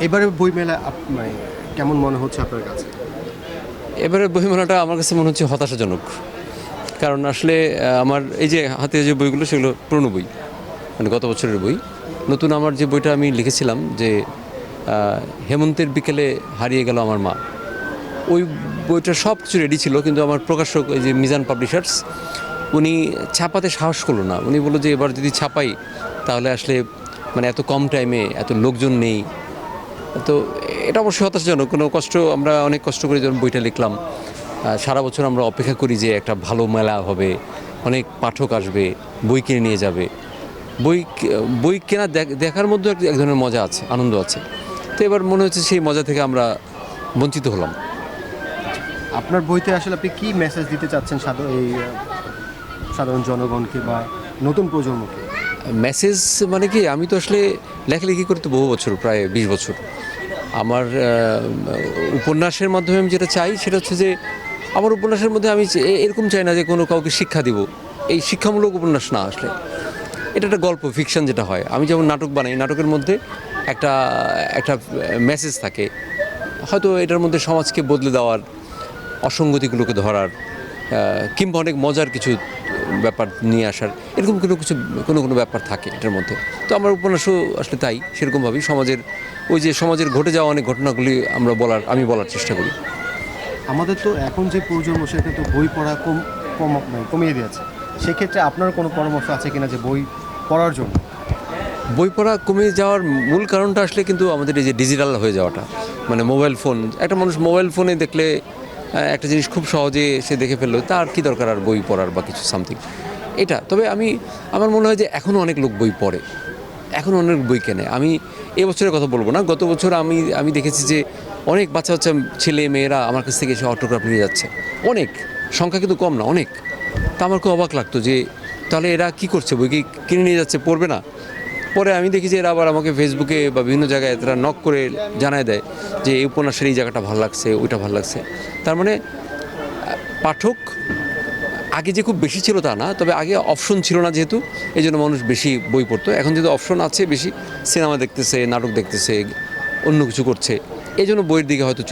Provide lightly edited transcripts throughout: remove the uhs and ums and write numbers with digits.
এবারে বইমেলা মানে কেমন মনে হচ্ছে আপনার কাছে? এবারে বইমেলাটা আমার কাছে মনে হচ্ছে হতাশাজনক। কারণ আসলে আমার এই যে হাতে যে বইগুলো সেগুলো পুরনো বই, মানে গত বছরের বই। নতুন আমার যে বইটা আমি লিখেছিলাম যে হেমন্তের বিকেলে হারিয়ে গেল আমার মা, ওই বইটা সব কিছু রেডি ছিল, কিন্তু আমার প্রকাশক এই যে মিজান পাবলিশার্স, উনি ছাপাতে সাহস করলো না। উনি বললো যে এবার যদি ছাপাই তাহলে আসলে মানে এত কম টাইমে এত লোকজন নেই। তো এটা অবশ্যই হতাশাজনক। কোনো কষ্ট, আমরা অনেক কষ্ট করে যখন বইটা লিখলাম, সারা বছর আমরা অপেক্ষা করি যে একটা ভালো মেলা হবে, অনেক পাঠক আসবে, বই কিনে নিয়ে যাবে। বই বই কেনা দেখার মধ্যে এক ধরনের মজা আছে, আনন্দ আছে। তো এবার মনে হচ্ছে সেই মজা থেকে আমরা বঞ্চিত হলাম। আপনার বইতে আসলে আপনি কি মেসেজ দিতে চাচ্ছেন সাধারণ জনগণকে বা নতুন প্রজন্মকে? মেসেজ মানে কি, আমি তো আসলে লেখালেখি করতে বহু বছর, প্রায় 20 বছর। আমার উপন্যাসের মাধ্যমে আমি যেটা চাই সেটা হচ্ছে যে আমার উপন্যাসের মধ্যে আমি এরকম চাই না যে কোনো কাউকে শিক্ষা দিব। এই শিক্ষামূলক উপন্যাস না, আসলে এটা একটা গল্প, ফিকশন যেটা হয়। আমি যেমন নাটক বানাই, নাটকের মধ্যে একটা একটা মেসেজ থাকে, হয়তো এটার মধ্যে সমাজকে বদলে দেওয়ার, অসঙ্গতিগুলোকে ধরার, কিংবা অনেক মজার কিছু ব্যাপার নিয়ে আসার, এরকম কোনো ব্যাপার থাকে এটার মধ্যে। তো আমার উপন্যাসও আসলে তাই, সেরকমভাবেই সমাজের ঘটে যাওয়া অনেক ঘটনাগুলি আমি বলার চেষ্টা করি। আমাদের তো এখন যে প্রজন্ম সেটা তো বই পড়া কমিয়ে দিয়েছে। সেক্ষেত্রে আপনার কোনো পরামর্শ আছে কিনা যে বই পড়ার জন্য? বই পড়া কমে যাওয়ার মূল কারণটা আসলে কিন্তু আমাদের এই যে ডিজিটাল হয়ে যাওয়াটা, মানে মোবাইল ফোন। একটা মানুষ মোবাইল ফোনে দেখলে একটা জিনিস খুব সহজে সে দেখে ফেললো, তার কি দরকার আর বই পড়ার বা কিছু সামথিং। এটা তবে আমার মনে হয় যে এখনও অনেক লোক বই পড়ে, এখনও অনেক বই কেনে। আমি এবছরের কথা বলবো না, গত বছর আমি দেখেছি যে অনেক বাচ্চা বাচ্চা ছেলে মেয়েরা আমার কাছ থেকে এসে অটোগ্রাফ নিয়ে যাচ্ছে। অনেক, সংখ্যা কিন্তু কম না, অনেক। তা আমার খুব অবাক লাগতো যে তাহলে এরা কি করছে, বই কি কিনে নিয়ে যাচ্ছে, পড়বে না? পরে আমি দেখি যে এরা আবার আমাকে ফেসবুকে বা বিভিন্ন জায়গায় তারা নক করে জানায় দেয় যে এই উপন্যাসের এই জায়গাটা ভালো লাগছে, ওইটা ভালো লাগছে। তার মানে পাঠক আগে যে খুব বেশি ছিল তা না, তবে আগে অপশন ছিল না যেহেতু, এই জন্য মানুষ বেশি বই পড়তো। এখন যেহেতু অপশন আছে, বেশি সিনেমা দেখতেছে, নাটক দেখতেছে, অন্য কিছু করছে, এই জন্য বইয়ের দিকে হয়তো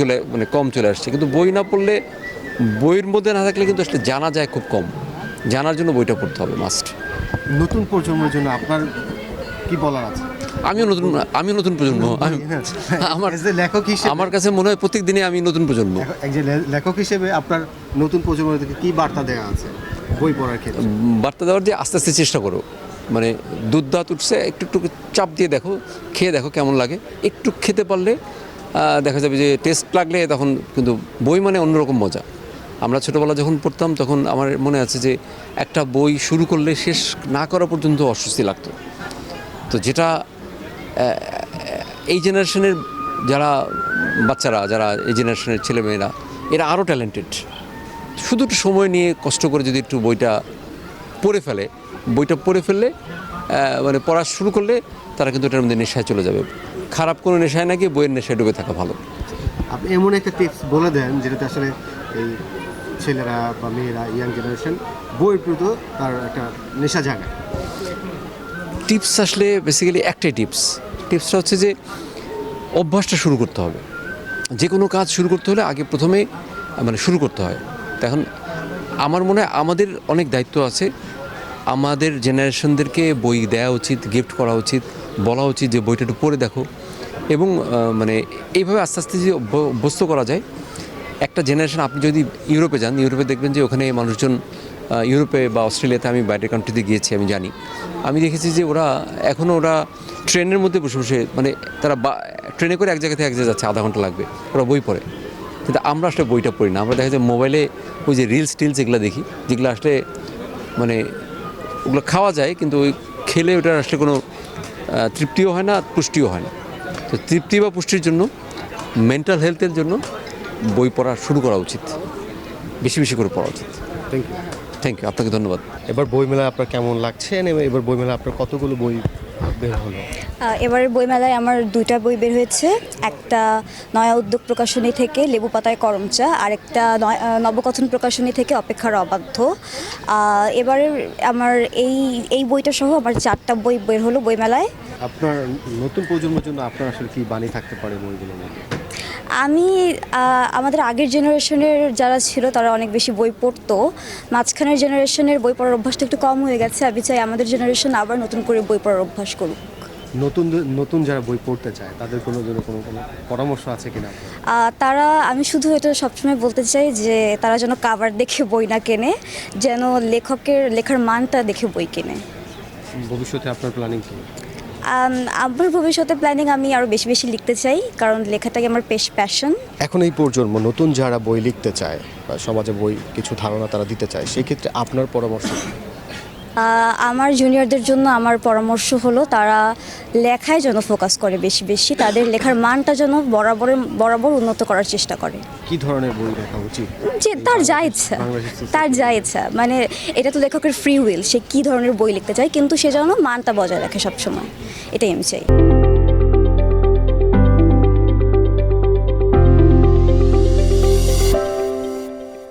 কম চলে আসছে। কিন্তু বই না পড়লে, বইয়ের মধ্যে না থাকলে কিন্তু আসলে জানা যায় খুব কম। জানার জন্য বইটা পড়তে হবে, মাস্ট। নতুন প্রজন্মের জন্য আপনার কি বলার আছে? আমিও নতুন প্রজন্ম। লেখক হিসেবে আমার কাছে মনে হয় প্রত্যেক দিনে আমি নতুন প্রজন্ম। একজন লেখক হিসেবে আপনার নতুন প্রজন্মকে কি বার্তা দেওয়া আছে বই পড়ার ক্ষেত্রে? বার্তা দেওয়ার যে আস্তে আস্তে চেষ্টা করো, মানে দুধ দাঁত উঠছে, একটু একটু চাপ দিয়ে দেখো, খেয়ে দেখো কেমন লাগে। একটু খেতে পারলে দেখা যাবে যে টেস্ট লাগলে তখন কিন্তু বই মানে অন্যরকম মজা। আমরা ছোটোবেলা যখন পড়তাম তখন আমার মনে আছে যে একটা বই শুরু করলে শেষ না করা পর্যন্ত অস্বস্তি লাগতো। তো যেটা এই জেনারেশনের যারা এই জেনারেশনের ছেলেমেয়েরা, এরা আরও ট্যালেন্টেড। শুধু একটু সময় নিয়ে কষ্ট করে যদি একটু বইটা পড়ে ফেললে মানে পড়া শুরু করলে তারা কিন্তু এটার মধ্যে নেশায় চলে যাবে। খারাপ কোনো নেশায় নাকি বইয়ের নেশায় ডুবে থাকা ভালো। আপনি এমন একটা টিপস বলে দেন যেটাতে আসলে এই ছেলেরা বা মেয়েরা, ইয়াং জেনারেশন বইয়ের প্রতি তার একটা নেশা জাগায়। টিপস আসলে বেসিক্যালি একটাই টিপসটা হচ্ছে যে অভ্যাসটা শুরু করতে হবে। যে কোনো কাজ শুরু করতে হলে আগে প্রথমে মানে শুরু করতে হয়। এখন আমার মনে হয় আমাদের অনেক দায়িত্ব আছে। আমাদের জেনারেশনদেরকে বই দেওয়া উচিত, গিফট করা উচিত, বলা উচিত যে বইটা একটু পড়ে দেখো। এবং মানে এইভাবে আস্তে আস্তে যে অভ্যস্ত করা যায় একটা জেনারেশন। আপনি যদি ইউরোপে যান, ইউরোপে দেখবেন যে ওখানে মানুষজন, ইউরোপে বা অস্ট্রেলিয়াতে, আমি বাইরের কান্ট্রিতে গিয়েছি, আমি জানি, আমি দেখেছি যে ওরা ট্রেনের মধ্যে বসে বসে, মানে তারা ট্রেনে করে এক জায়গা থেকে এক জায়গায় যাচ্ছে, আধা ঘন্টা লাগবে, ওরা বই পড়ে। কিন্তু আমরা আসলে বইটা পড়ি না। আমরা দেখা যায় মোবাইলে ওই যে রিলস এগুলো দেখি, যেগুলো আসলে মানে ওগুলো খাওয়া যায়, কিন্তু ওই খেলে ওটার আসলে কোনো তৃপ্তিও হয় না, পুষ্টিও হয় না। তো তৃপ্তি বা পুষ্টির জন্য, মেন্টাল হেলথের জন্য বই পড়া শুরু করা উচিত, বেশি বেশি করে পড়া উচিত। থ্যাংক ইউ, আপনাকে ধন্যবাদ। এবার বইমেলা আপনার কেমন লাগছে? এবার বইমেলা আপনার কতগুলো বই বের হলো? এবারের বইমেলায় আমার 2টা বই বের হয়েছে। একটা নয়া উদ্যোগ প্রকাশনী থেকে লেবু পাতায় করম চা, আর একটা নবকথন প্রকাশনী থেকে অপেক্ষার অবাধ্য। এবারে আমার এই বইটা সহ আমার 4টা বই বের হলো বইমেলায়। আপনার নতুন প্রজন্মের জন্য আপনার আসলে কি বাণী থাকতে পারে বইগুলোর মধ্যে? আমি আমাদের আগের জেনারেশনের যারা ছিল তারা অনেক বেশি বই পড়তো। মাঝখানের জেনারেশনের বই পড়ার অভ্যাসটা একটু কম হয়ে গেছে। আমি চাই আমাদের জেনারেশন আবার নতুন করে বই পড়ার অভ্যাস করুক। নতুন যারা বই পড়তে চায় তাদের কোনো জন্য কোনো পরামর্শ আছে কিনা আপনার? তারা, আমি শুধু এটা সবসময় বলতে চাই যে তারা যেন কাভার দেখে বই না কেনে, যেন লেখার মানটা দেখে বই কেনে। ভবিষ্যতে আপনার প্ল্যানিং কি? আমার ভবিষ্যতে প্ল্যানিং, আমি আরও বেশি বেশি লিখতে চাই, কারণ লেখাটাকে আমার প্যাশন। এখন এই প্রজন্ম নতুন যারা বই লিখতে চায় বা সমাজে বই কিছু ধারণা তারা দিতে চায়, সেক্ষেত্রে আপনার পরামর্শ কি? আমার জুনিয়রদের জন্য আমার পরামর্শ হলো তারা লেখায় যেন ফোকাস করে বেশি বেশি, তাদের লেখার মানটা যেন বরাবর উন্নত করার চেষ্টা করে। কি ধরনের বই লেখা উচিত? যে তার যা ইচ্ছা, মানে এটা তো লেখকের ফ্রি উইল, সে কী ধরনের বই লিখতে চায়, কিন্তু সে যেন মানটা বজায় রাখে সবসময়, এটাই আমি চাই।